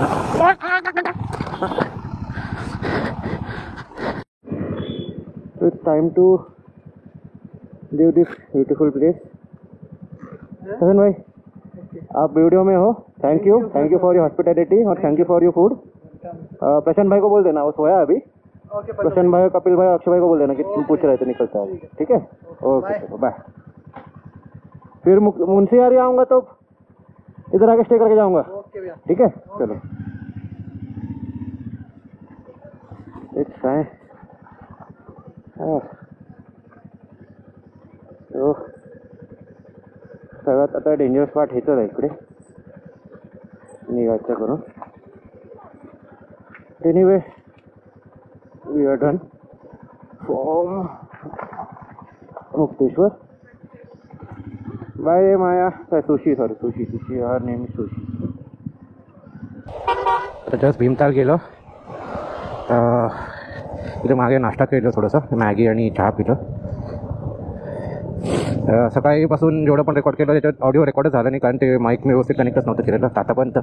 So it's time to leave this beautiful place. Sachin भाई, आप video में हो. Thank you for your hospitality और thank you for your food. Prashant भाई को बोल देना, वो सोया अभी. प्रशांत भाई, कपिल भाई, अक्षय भाई को बोल देना कि तुम पूछ रहे थे निकलता है. ठीक है, ओके, चलो बाय. फिर मुंशियारी आऊँगा तो इधर आके स्टे करके जाऊँगा. ठीक है, चलो. It's fine. सगळ्यात आता डेंजर स्पॉट हेच आहे इकडे निघायचं करून. Anyway, we are done from Mukteshwar. Bye Maya. Sushi, her name Sushi. Just Bhimtal गेलो. इथे मागे नाश्ता केलं, थोडंसं मॅगी आणि चहा पिलं. सकाळीपासून जेवढं पण रेकॉर्ड केलं त्याच्यात ऑडिओ रेकॉर्डच झालं नाही, कारण ते माईक मी व्यवस्थित कनेक्टच नव्हतं केलेलं. आतापर्यंत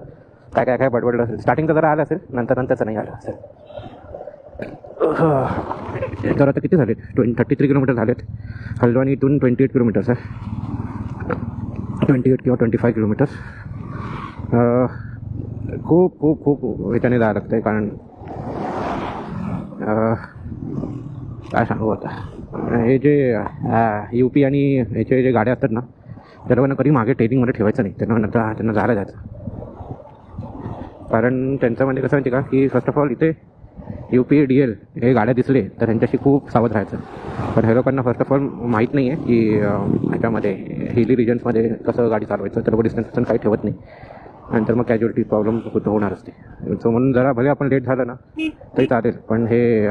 काय बडबडलं असेल. स्टार्टिंगचं जरा आलं असेल, नंतरचं नाही आलं असेल. तर आता किती झालेत? 33 किलोमीटर झालेत. हल्द्वानी इथून 28 किलोमीटर्स आहे. 28 किंवा 25 किलोमीटर्स. खूप खूप खूप ह्याच्याने जायला लागतं आहे, कारण काय सांगू आता. हे जे UP आणि ह्याचे जे गाड्या असतात ना, त्या लोकांना कधी मागे टेरिंगमध्ये ठेवायचं नाही. त्यांना जायला जायचं. कारण त्यांचं म्हणजे कसं माहिती का, की फर्स्ट ऑफ ऑल इथे UP DL हे गाड्या दिसले तर त्यांच्याशी खूप सावध राहायचं. पण हे लोकांना फर्स्ट ऑफ ऑल माहीत नाही आहे की ह्याच्यामध्ये हिली रिजन्समध्ये कसं गाडी चालवायचं. तर लोक डिस्टन्स काही ठेवत नाही, नंतर मग कॅज्युअलिटी प्रॉब्लेम होणार असते. सो म्हणून जरा भले आपण लेट झालं ना तरी चालेल, पण हे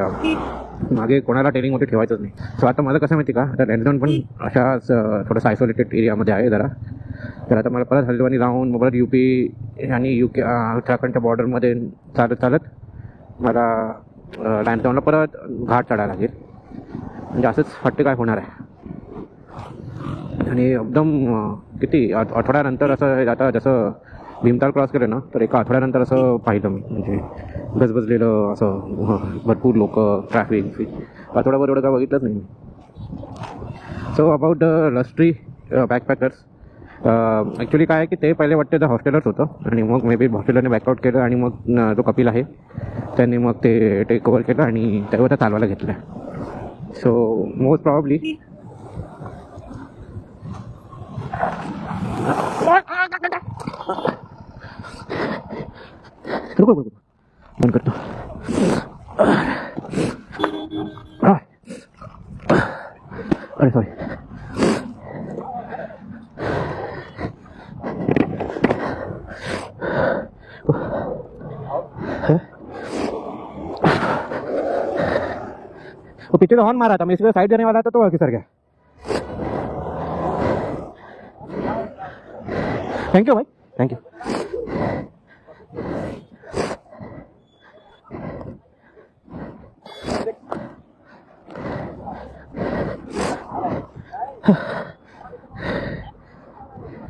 मागे कोणाला टेरिंगमध्ये ठेवायचंच नाही. सो आता माझं कसं माहिती का, आता रेड झोन पण अशाच थोडंसं आयसोलेटेड एरियामध्ये आहे जरा. तर आता मला परत हल्द्वानी जाऊन मग परत UP आणि उत्तराखंडच्या बॉर्डरमध्ये चालत मला लँडझोनला परत घाट चढायला लागेल. म्हणजे असंच वाटते काय होणार आहे. आणि एकदम किती आठवड्यानंतर असं, आता जसं भीमताल क्रॉस केलं ना, तर एका आठवड्यानंतर असं पाहिलं मी. म्हणजे गजबजलेलं असं भरपूर लोक, ट्रॅफिक. आठवड्याभर एवढं काय बघितलंच नाही मी. So about the लस्ट्री backpackers, actually काय आहे की ते पहिले वाटते तर हॉस्टेलच होतं, आणि मग मे बी हॉस्टेलरने बॅकआउट केलं, आणि मग जो कपिल आहे त्यांनी मग ते टेक ओव्हर केलं आणि त्यावर चालवायला घेतलं. सो मोस्ट प्रॉब्ली बंद करतो. अरे सॉरी. वो पीछे हॉर्न मारा था, मैं इसलिए साइड जाने वाला था तो आगे सर गया. थैंक यू भाई, थैंक यू.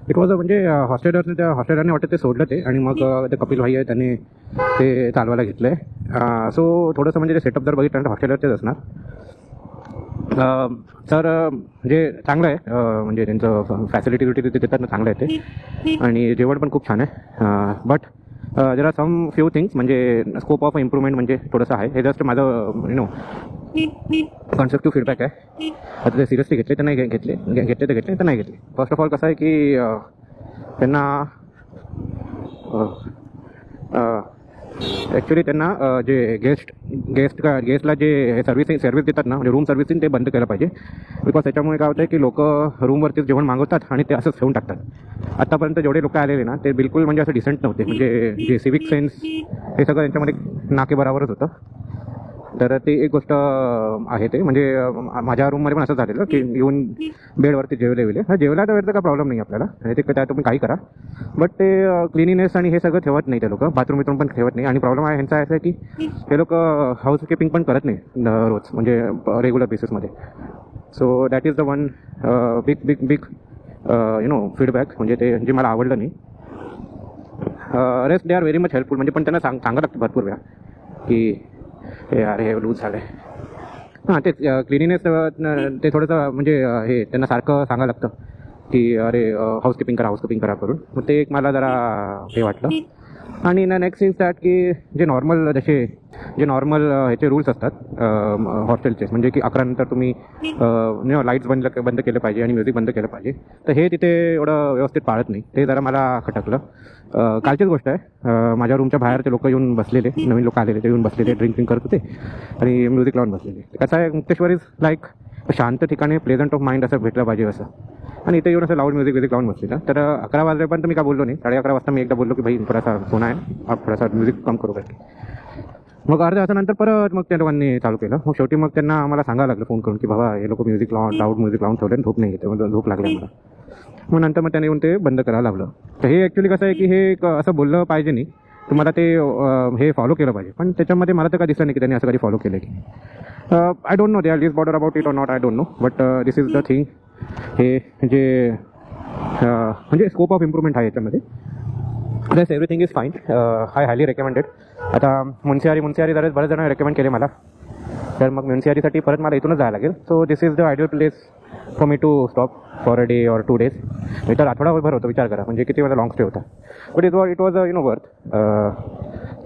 बिकॉज म्हणजे हॉस्टेलरने वाटतं ते सोडलं ते, आणि मग ते कपिल भाई आहे त्यांनी ते चालवायला घेतलं आहे. सो थोडंसं म्हणजे ते सेटअप जर बघितलं तर हॉस्टेलरचेच असणार. तर म्हणजे चांगलं आहे, म्हणजे त्यांचं फॅसिलिटी तिथे देतात ना, चांगलं आहे ते. आणि जेवण पण खूप छान आहे. But there are some few things, म्हणजे स्कोप ऑफ इम्प्रूव्हमेंट म्हणजे थोडंसं आहे. हे जस्ट माझं कन्स्ट्रक्टिव्ह फीडबॅक आहे. आता ते सिरियसली घेतले तर नाही घेतले तर नाही घेतले. फर्स्ट ऑफ ऑल कसं आहे की त्यांना ॲक्च्युली त्यांना जे गेस्टला जे सर्व्हिस देतात ना, म्हणजे रूम सर्व्हिसिंग, ते बंद केलं पाहिजे. बिकॉज त्याच्यामुळे काय होतं की लोक रूमवरतीच जेवण मागवतात आणि ते असंच ठेवून टाकतात. आत्तापर्यंत जेवढे लोक आलेले ना ते बिलकुल म्हणजे असं डिसेंट नव्हते. म्हणजे जे सिविक सेन्स हे सगळं त्यांच्यामध्ये नाके बराबरच होतं. तर ते एक गोष्ट आहे. ते म्हणजे माझ्या रूममध्ये पण असं झालेलं की येऊन बेडवरती जेवला तर वेळेचा काय प्रॉब्लेम नाही आपल्याला, आणि ते त्या तुम्ही काही करा. बट ते क्लिनिनेस आणि हे सगळं ठेवत नाही ते लोक, बाथरूम पण ठेवत नाही. आणि प्रॉब्लेम आहे ह्यांचा असा आहे की हे लोक हाऊसकीपिंग पण करत नाही रोज, म्हणजे रेग्युलर बेसिसमध्ये. So that is the one big feedback, म्हणजे ते जे मला आवडलं नाही. Rest they are very much helpful. म्हणजे पण त्यांना सांगावं लागतं भरपूर वेळा की हे अरे हे लूज झालं आहे. हां तेच क्लिनिनेस ते थोडंसं म्हणजे हे त्यांना सारखं सांगावं लागतं की अरे हाऊसकीपिंग करा करून. मग ते एक मला जरा हे वाटलं. आणि नेक्स्ट इज दॅट की जे नॉर्मल ह्याचे रूल्स असतात हॉस्टेलचे, म्हणजे की 11 नंतर तुम्ही लाईट्स बंद केलं पाहिजे आणि म्युझिक बंद केलं पाहिजे. तर हे तिथे एवढं व्यवस्थित पाळत नाही. ते जरा मला खटकलं. कालचीच गोष्ट आहे. माझ्या रूमच्या बाहेरचे लोक येऊन बसलेले, नवीन लोक आलेले, ते येऊन बसलेले, ड्रिंकिंग करत होते आणि म्युझिक लावून बसलेले. कसं आहे, मुक्तेश्वर इज लाईक शांत ठिकाणी, प्लेझंट ऑफ माइंड असं भेटलं पाहिजे असं. आणि इथे येऊन असं लाऊड म्युझिक लावून बसलेलं. तर 11 वाजल्यापर्यंत मी काय बोललो नाही. 11:30 वाजता मी एकदा बोललो की भाई थोडासा सोना आहे, आप थोडासा म्युझिक कम करू करते. मग अर्ध्या तासानंतर परत मग त्या लोकांनी चालू केलं. मग शेवटी मग त्यांना आम्हाला सांगावं लागलं फोन करून की बाबा हे लोक म्युझिक लाऊड म्युझिक लावून ठेवले, झोप नाही येते, म्हणजे झोप लागली मला. मग नंतर मग त्याने येऊन ते बंद करायला लागलं. तर हे ॲक्च्युली कसं आहे की हे असं बोललं पाहिजे नाही, तुम्हाला ते हे फॉलो केलं पाहिजे. पण त्याच्यामध्ये मला तर काय दिसलं नाही की त्यांनी असं कधी फॉलो केलं की. I don't no they our list border about it or not, I don't no. But this is the thing. हे जे म्हणजे स्कोप ऑफ इम्प्रूव्हमेंट आहे याच्यामध्ये. That's everything is fine. I highly recommended. आता मुन्सियारी जरा बरेच जण रेकमेंड केले मला. तर मग मुन्सियारीसाठी परत मला इथूनच जायला लागेल. So this is the ideal place for me to stop for a day or 2 days. मी तर आठवडाभर होतो, विचार करा म्हणजे किती माझा लॉंग स्टे होता. But it was worth.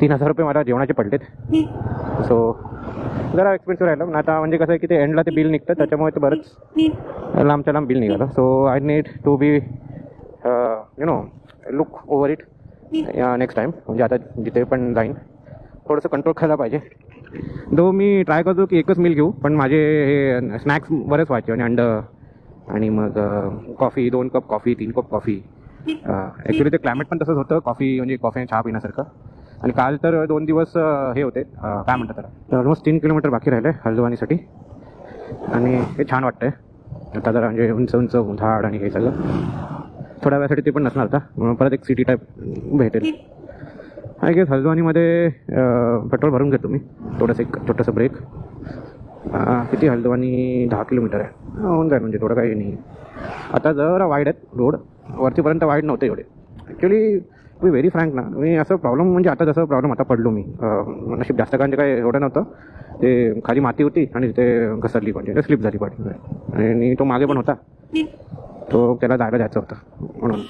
3,000 रुपये मला जेवणाचे पडलेत. सो जरा एक्सपेन्सिव्ह राहिलं. आता म्हणजे कसं आहे की ते एंडला ते बिल निघतं, त्याच्यामुळे ते बरंच लांबच्या लांब बिल निघालं. So I need to be look over it next time. म्हणजे आता जिथे पण जाईन थोडंसं कंट्रोल करायला पाहिजे. दो मी ट्राय करतो की एकच मील घेऊ, पण माझे हे स्नॅक्स बरेच व्हायचे आणि अंडं आणि मग coffee, 2 cup coffee, 3 cup coffee. Actually ते क्लायमेट पण तसंच होतं, कॉफी म्हणजे कॉफी आणि चहा पिण्यासारखं. आणि काल तर 2 दिवस हे होते काय म्हणतात त्याला, ऑलमोस्ट 3 किलोमीटर बाकी राहिले हल्द्वानीसाठी. आणि हे छान वाटतं आहे. आता जरा म्हणजे उंच झाड आणि हे सगळं थोड्या वेळासाठी ते पण नसणार आता, म्हणून परत एक सिटी टाईप भेटेल. आय गेस हल्द्वानीमध्ये पेट्रोल भरून घेतो मी. थोडंसं एक छोटंसं ब्रेक. किती हल्द्वानी 10 किलोमीटर आहे, होऊन जाईल म्हणजे थोडं काही नाही. आता जरा वाईड आहेत रोड, वरतीपर्यंत वाईड नव्हते एवढे. ॲक्च्युली मी व्हेरी फ्रँक ना, मी असं प्रॉब्लेम म्हणजे आता जसं प्रॉब्लेम आता पडलो मी, नशीब जास्त म्हणजे काय एवढं नव्हतं. ते खाली माती होती आणि तिथे घसरली, म्हणजे स्लिप झाली पडली. आणि तो मागे पण होता, तो त्याला जायला जायचं होतं म्हणून.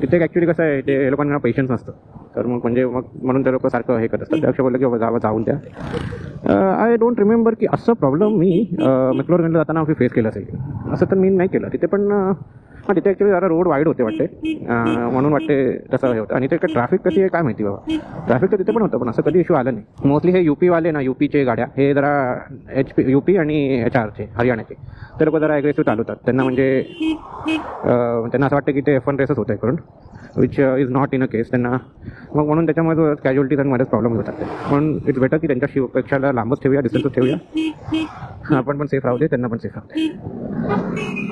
तिथे ॲक्च्युली कसं आहे, ते लोकांना पेशन्स नसतं. तर मग म्हणजे मग म्हणून ते लोक सारखं हे करत असतात. त्यापेक्षा बोललं की बाबा जाऊन द्या. आय डोंट रिमेंबर की असं प्रॉब्लेम मी मॅक्लोडगंजला जाताना फेस केलं असेल. असं तर मी नाही केलं तिथे. पण हां, तिथे ॲक्च्युली जरा रोड वाईड होते वाटते, म्हणून वाटते तसं हे होतं. आणि ते ट्रॅफिक कशी आहे काय माहिती बाबा. ट्रॅफिक तर तिथे पण होतं, पण असं कधी इश्यू आला नाही. मोस्टली हे यूपीवाले ना, यूपीचे गाड्या हे जरा यूपी आणि HRचे हरियाणाचे ते लोक जरा ॲग्रेसिव्ह चालवतात. त्यांना म्हणजे त्यांना असं वाटतं की ते F1 रेसच होतं आहे करून, which is not in a case. त्यांना मग म्हणून त्याच्यामुळे कॅज्युअलिटीज आणि मध्येच प्रॉब्लेम होतात. म्हणून इट्स बेटर की त्यांच्या पेक्षा लांबच ठेवूया, डिस्टन्सच ठेवूया. आपण पण सेफ राहू दे, त्यांना पण सेफ राहू दे.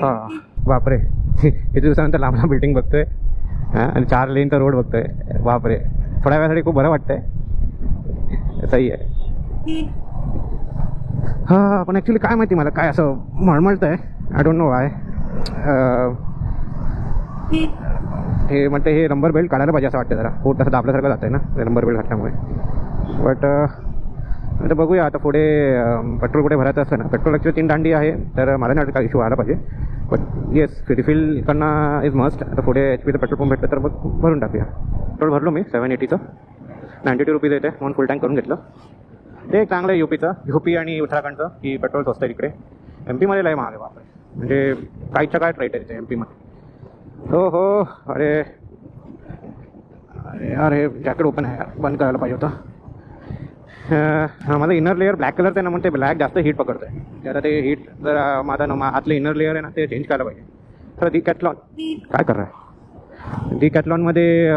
हां बापरे, किती दिवसानंतर लांब बिल्डिंग बघतोय. हां, आणि 4 लेनचा रोड बघतोय. बापरे, थोड्या वेळासाठी खूप बरं वाटतंय. सही आहे. हां, पण ॲक्च्युली काय माहिती मला काय असं मळमळतं आहे. I don't know Y. हे म्हणते हे नंबर बेल्ट काढायला पाहिजे असं वाटतं. जरा पोट तसं दाबल्यासारखं जातं आहे ना नंबर बेल्ट घातल्यामुळे. बट आता बघूया. आता पुढे पेट्रोल कुठे भरायचं असतं ना, पेट्रोल ॲक्च्युली 3 दांडी आहे, तर मला नाही वाटतं काय इश्यू आला पाहिजे. बट येस, रिफिल करणं इज मस्ट. आता पुढे HP पेट्रोल पंप भेटलं तर मग भरून टाकूया. पेट्रोल भरलो मी 780चं, 92 रुपीज येते म्हणून फुल टँक करून घेतलं. ते एक चांगलं आहे UP आणि उत्तराखंडचं की पेट्रोल स्वस्त आहे इकडे. MP मध्ये लय महाग आहे बापरे. म्हणजे काहीच्या काय रेट आहे तिथे MP मध्ये. हो अरे अरे जॅकेट ओपन आहे, बंद करायला पाहिजे होतं. माझं इनर लेअर ब्लॅक कलरचं आहे ना, म्हणून ते ब्लॅक जास्त हीट पकडतं आहे. आता ते हीट जरा माझा आतलं इनर लेअर आहे ना, ते चेंज करायला पाहिजे. तर डिकॅथलॉन काय कर आहे, डिकॅथलॉनमध्ये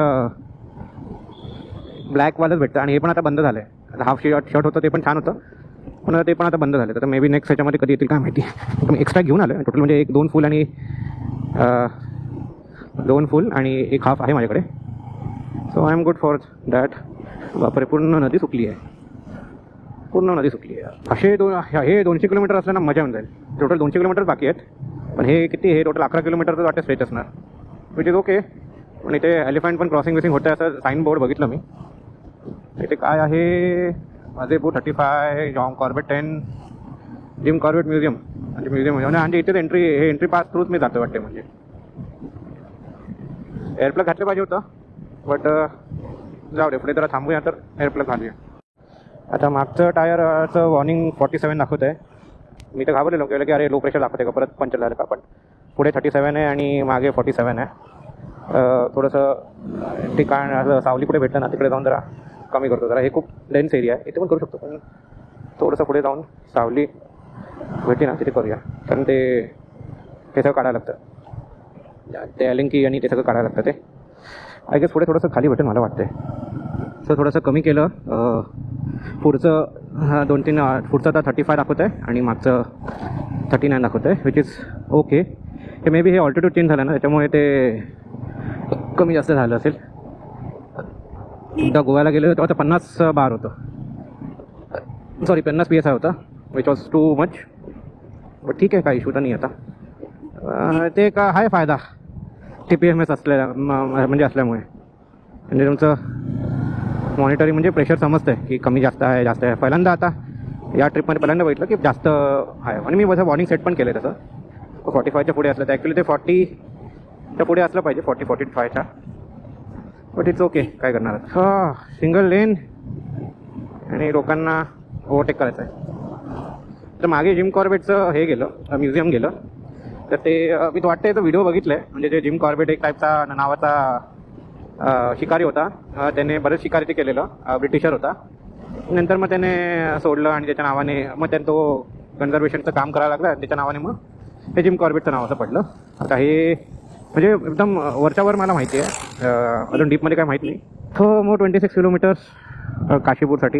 ब्लॅकवालंच भेटतं. आणि हे पण आता बंद झालं आहे. हाफ शर्ट होतं ते पण छान होतं, पण ते पण आता बंद झालं. तर मे बी नेक्स्ट ह्याच्यामध्ये कधी येतील काय माहिती. मी एक्स्ट्रा घेऊन आलो टोटल, म्हणजे 2 फुल आणि 2 फुल आणि 1 हाफ आहे माझ्याकडे. So I am good for that. बापरे, पूर्ण नदी सुकली आहे, पूर्ण नदी सुकली आहे. असे हे 200 किलोमीटर असल्यानं मजा येऊन जाईल. टोटल 200 किलोमीटर बाकी आहेत, पण हे किती, हे टोटल 11 किलोमीटरचं वाटतं स्ट्रेच असणार. Which is okay. पण इथे एलिफंट पण क्रॉसिंग विसिंग होतं असं साईन बोर्ड बघितलं मी. इथे काय आहे, अजेपूर 35, John Corbett 10, Jim Corbett museum. म्हणजे म्युझियम म्हणजे इथेच एंट्री पास थ्रूच मी जातो वाटते. म्हणजे एअरप्लग घातलं पाहिजे होतं, बट जाऊ दे, पुढे जरा थांबूया तर एअरप्लग घालूया. आता मागचं टायरचं वॉर्निंग 47 दाखवत आहे. मी तर घाबरलेलो केलं की अरे लो प्रेशर दाखवते का, परत पंचर झालं का. पण पुढे 37 आहे आणि मागे 47 आहे. थोडंसं ठिकाण असं सावली पुढे भेटलं ना, तिकडे जाऊन जरा कमी करतो. जरा हे खूप डेन्स एरिया आहे, इथे पण करू शकतो, पण थोडंसं पुढे जाऊन सावली भेटली ना तिथे करूया. कारण ते सगळं काढायला लागतं, ते एलिंकी आणि ते सगळं काढायला लागतं. ते आय गेस पुढे थोडंसं खाली भेटेल मला वाटते. सो थोडंसं कमी केलं. पुढचं 2-3 पुढचं आता 35 दाखवत आहे आणि मागचं 39 दाखवत आहे, विच इज ओके. हे मे बी हे ऑल्टिट्यूड चेंज झालं ना, त्याच्यामुळे ते कमी जास्त झालं असेल. एकदा गोव्याला गेलो तेव्हा तर 50 बार होतं, सॉरी 50 PSI होता, which was too much. But ठीक आहे, काही इश्यू तर नाही आता. ते का आहे फायदा TPMS म्हणजे असल्यामुळे. म्हणजे तुमचं मॉनिटरिंग म्हणजे प्रेशर समजतं की कमी जास्त आहे, जास्त आहे. पहिल्यांदा आता या ट्रिपमध्ये पहिल्यांदा बघितलं की जास्त आहे. आणि मी माझं वॉर्निंग सेट पण केलं आहे तसं. 45च्या पुढे असलं तर ॲक्च्युली ते 40च्या पुढे असलं पाहिजे, 40-45च्या. बट इट्स ओके, काय करणार. सिंगल लेन आणि लोकांना ओव्हरटेक करायचं आहे. तर मागे जिम कॉर्बेटचं हे गेलं, म्युझियम गेलं. तर ते मी तो वाटतं तो व्हिडिओ बघितलं आहे. म्हणजे जे जिम कॉर्बेट एक टाईपचा नावाचा शिकारी होता. त्याने बरेच शिकारी ते केलेलं, ब्रिटिशर होता. नंतर मग त्याने सोडलं आणि त्याच्या नावाने मग त्याने तो कन्झर्वेशनचं काम करायला लागला. त्याच्या नावाने मग हे जिम कॉर्बेटचं नाव असं पडलं. आता हे म्हणजे एकदम वरच्यावर मला माहिती आहे, अजून डीपमध्ये काय माहीत नाही. हो, मग 26 किलोमीटर्स काशीपूरसाठी.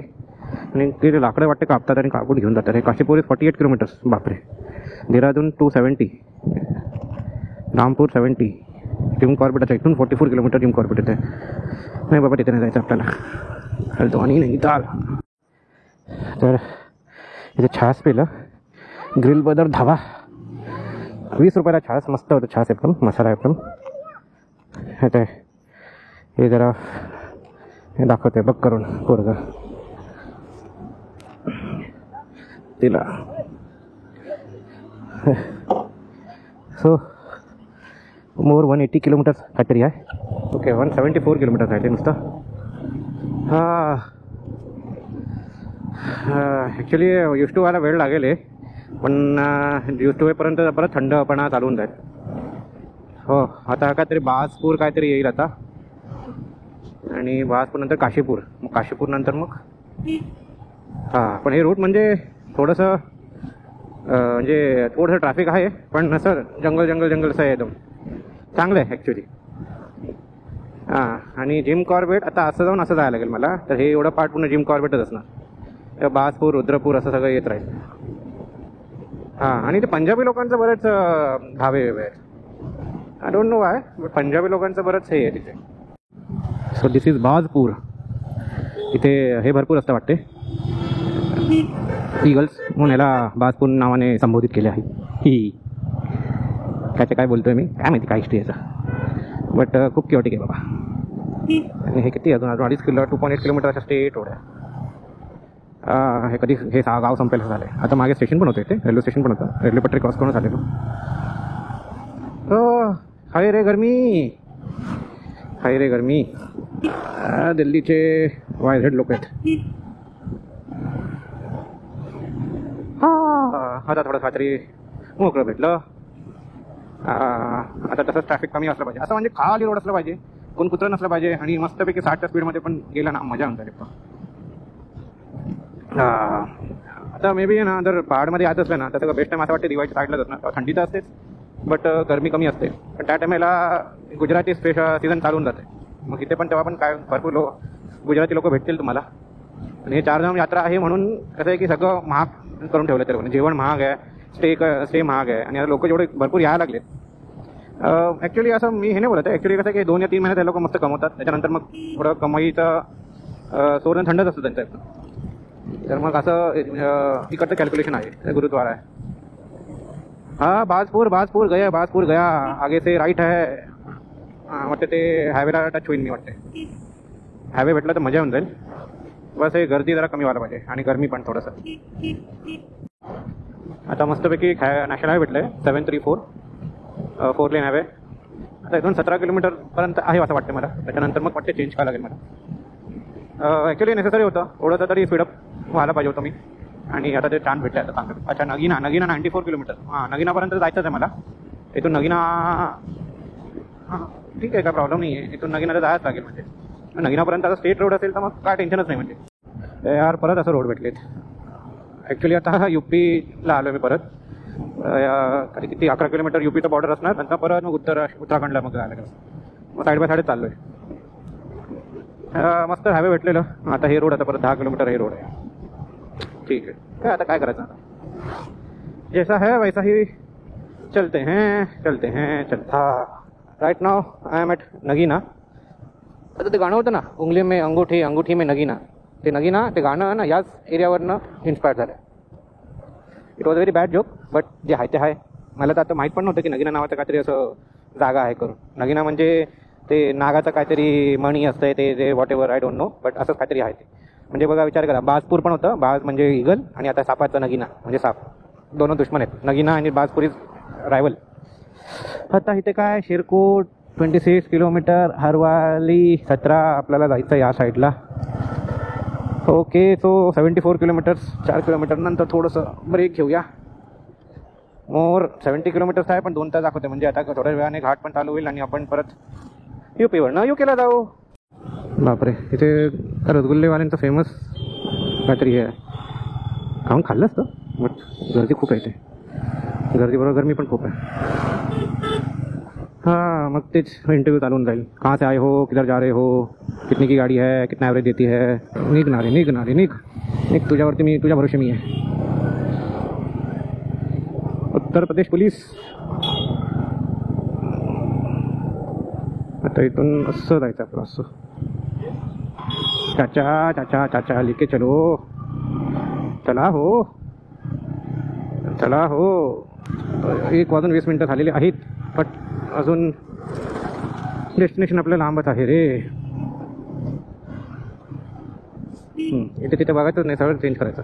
आणि ते लाकडं वाटते कापतात आणि कापून घेऊन जातात. हे काशीपूर इज 48 किलोमीटर्स. बापरे. देहरादून 270, रामपूर 70, जिम कॉर्बेटच्या इथून 44 किलोमीटर जिम कॉर्बेट येते. नाही बाबा, तिथे नाही जायचं आपल्याला. हलतो आणि नाही चाल. तर इथे छास पेलं, ग्रिल बदर धाबा, 20 रुपयाला छास. मस्त होतं छास, एकदम मसाला एकदम. हे जरा हे दाखवते बघ करून पोरगं तिला. सो मोर 180 किलोमीटर्स काहीतरी आहे. ओके, 174 किलोमीटर्स आहे ते नुसतं. ॲक्च्युली यूज टू व्हायला वेळ लागेल आहे, पण यूज टू होईपर्यंत परत थंडपणा चालवून जाईल. हो, आता काहीतरी बासपूर काहीतरी येईल आता, आणि बासपूर नंतर काशीपूर, मग काशीपूर नंतर मग पण हे रूट म्हणजे थोडंसं म्हणजे थोडंसं ट्रॅफिक आहे, पण असं जंगल असं आहे, एकदम चांगलं आहे ॲक्च्युली. आणि जिम कॉर्बेट आता असं जाऊन असं जायला लागेल मला. तर हे एवढं पार्ट पूर्ण जिम कॉर्बेटच असणार. बासपूर, रुद्रपूर असं सगळं येत राहील. आणि ते पंजाबी लोकांचं बरेच धावे आहेत. I don't know why, but Punjabi लोकांचं बरंच हे आहे तिथे. So this is Bajpur. इथे हे भरपूर असतं वाटते, ईगल्स, म्हणून याला बाजपूर नावाने संबोधित केले आहे. त्याचे काय बोलतोय मी काय माहिती, काय हिस्ट्री याचा. बट खूप क्युटिक आहे बाबा. आणि हे किती अजून 2.8 किलोमीटर अशा स्टेट एवढ्या. हे कधी हे गाव संपेल झालं आहे. आता मागे स्टेशन पण होतं, इथे रेल्वे स्टेशन पण होतं. रेल्वे पटरी क्रॉस करून झालेलो. हो, हाय रे गरमी, हाय रे गरमी. दिल्लीचे YZ लोक आहेत. आता थोडं काहीतरी मोकळं भेटलं. आता तसंच ट्रॅफिक कमी असलं पाहिजे, असं म्हणजे खाली रोड असलं पाहिजे, कोण कुत्रं नसलं पाहिजे, आणि मस्तपैकी 60च्या स्पीडमध्ये पण गेला ना मजा आणता येईल. आता मे बी ना, जर पहाडमध्ये यायचं असलं ना तर सगळं बेस्ट टाईम असं वाटते दिवाळीच्या साईडलाच असणार. थंडी तर असतेच, बट गरमी कमी असते. पण त्या टायमाला गुजराती सीझन चालून जाते. मग इथे पण तेव्हा पण काय भरपूर गुजराती लोक भेटतील तुम्हाला. आणि हे चारधाम यात्रा आहे म्हणून कसं आहे की सगळं महाग करून ठेवलं तर, जेवण महाग आहे, स्टे महाग आहे. आणि आता लोक जेवढे भरपूर यायला लागलेत. ॲक्च्युली असं मी हे नाही बोलत आहे, ॲक्च्युली कसं आहे की 2 या 3 महिन्यात हे लोक मस्त कमवतात. त्याच्यानंतर मग थोडं कमाईचं सोडून थंडच असतं त्यांचं. तर मग असं इकडचं कॅल्क्युलेशन आहे, गुरुद्वारा आहे. बाजपूर गया, बाजपूर गया, आगे से राइट है. वाटते ते हायवेला टच होईल मी वाटते. हायवे भेटला तर मजा येऊन जाईल. बस हे गर्दी जरा कमी व्हायला पाहिजे आणि गरमी पण थोडंसं. आता मस्तपैकी नॅशनल हायवे भेटलं आहे 734 4 लेन हायवे. आता इथून 17 किलोमीटरपर्यंत आहे असं वाटतं मला. त्याच्यानंतर मग वाटते चेंज करावं लागेल मला. ॲक्च्युली नेसेसरी होतं थोडंसं तरी स्पीडअप व्हायला पाहिजे होतं मी. आणि आता ते छान भेटलं आता चांगलं. अच्छा नगिना 94 किलोमीटर. हां नगिनापर्यंत जायचंच आहे मला. इथून नगिना हां ठीक आहे काय प्रॉब्लेम नाही आहे. इथून नगिनाला जायच लागेल म्हणजे. नगिनापर्यंत आता स्टेट रोड असेल तर मग काय टेन्शनच नाही म्हणजे. यार परत असं रोड भेटलेत. ॲक्च्युली आता UPला आलो मी परत. किती 11 किलोमीटर UPचं बॉर्डर असणार. नंतर परत मग उत्तराखंडला मग जायला लागेल. मग साईड बाय साईड चाललो आहे. मस्त हायवे भेटलेलं. आता हे रोड आता परत 10 किलोमीटर हे रोड आहे. ठीक आहे काय आता काय करायचं आता. जैसा है वैसा ही चलते हैं चलता. Right now I am at Nagina. आता ते गाणं होतं ना उंगली में अंगूठी में नगीना. ते नगीना ते गाणं ना याच एरियावरनं इन्स्पायर झालं. It was very bad joke but जे आहे ते आहे. मला तर आता माहीत पण नव्हतं की नगीना नावाचं काहीतरी असं जागा आहे करून. नगीना म्हणजे ते नागाचं काहीतरी मणी असतं ते what ever I don't no but असं काहीतरी आहे ते. म्हणजे बघा विचार करा बाजपूर पण होतं. बाज म्हणजे इगल आणि आता सापाचं नगीना म्हणजे साप. दोन दुश्मन आहेत नगीना आणि बाजपूर इज रायवल. आता इथे काय शिरकोट 26 किलोमीटर हरवाली 17 आपल्याला जायचं या साईडला. ओके सो 74 किलोमीटर्स 4 किलोमीटर नंतर थोडंसं ब्रेक घेऊया. मोर 70 किलोमीटर्स आहे पण 2 तास दाखवते. म्हणजे आता थोड्या वेळाने घाट पण चालू होईल आणि आपण परत UPवरनं UKला जाऊ. बापरे इथे रसगुल्लेवाल्यांचं फेमस काहीतरी हे आहे. खाऊन खाल्लं असतं बट गर्दी खूप आहे इथे. गर्दीबरोबर गरमी पण खूप आहे. हाँ मग तेच इंटरव्यू चालून जाईल. कहाँ से आए हो किधर जा रहे हो कितने की गाड़ी है कितना ॲव्हरेज देती है. निघ तुझ्यावरती मी तुझ्या भरोसे मी आहे. उत्तर प्रदेश पोलीस. आता इथून असं जायचं आपलं असं. चाचा लेके चलो. चला हो 1:20 झालेले आहेत बट अजून डेस्टिनेशन आपलं लांबच आहे रे. इथे तिथे बघायचंच नाही सरळ चेंज करायचं.